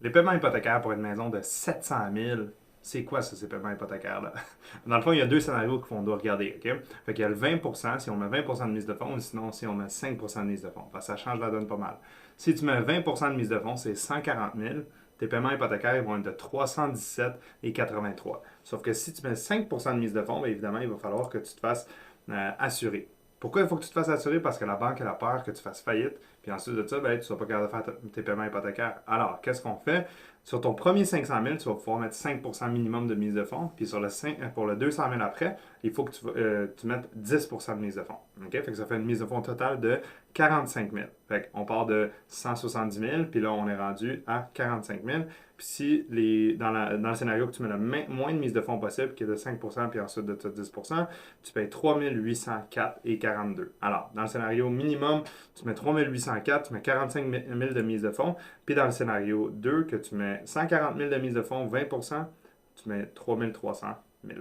Les paiements hypothécaires pour une maison de 700 000, c'est quoi ça, ces paiements hypothécaires-là? Dans le fond, il y a deux scénarios qu'on doit regarder, OK? Fait qu'il y a le 20%, si on met 20% de mise de fonds, ou sinon si on met 5% de mise de fonds. Parce que ça change la donne pas mal. Si tu mets 20% de mise de fonds, c'est 140 000. Tes paiements hypothécaires vont être de 317,83. Sauf que si tu mets 5% de mise de fonds, bien évidemment, il va falloir que tu te fasses assurer. Pourquoi il faut que tu te fasses assurer? Parce que la banque elle a peur que tu fasses faillite. Puis ensuite de ça, ben, tu ne seras pas capable de faire tes paiements hypothécaires. Alors, qu'est-ce qu'on fait? Sur ton premier 500 000, tu vas pouvoir mettre 5% minimum de mise de fonds. Puis pour le 200 000 après, il faut que tu mettes 10% de mise de fonds. OK? Fait que ça fait une mise de fonds totale de 45 000. Fait qu'on part de 170 000, puis là, on est rendu à 45 000. Puis si dans le scénario que tu mets le moins de mise de fonds possible, qui est de 5%, puis ensuite de 10%, tu payes 3 804,42. Alors, dans le scénario minimum, tu mets 3 804, tu mets 45 000 de mise de fonds. Puis dans le scénario 2, que tu mets 140 000 de mise de fonds, 20%, tu mets 3 300 000.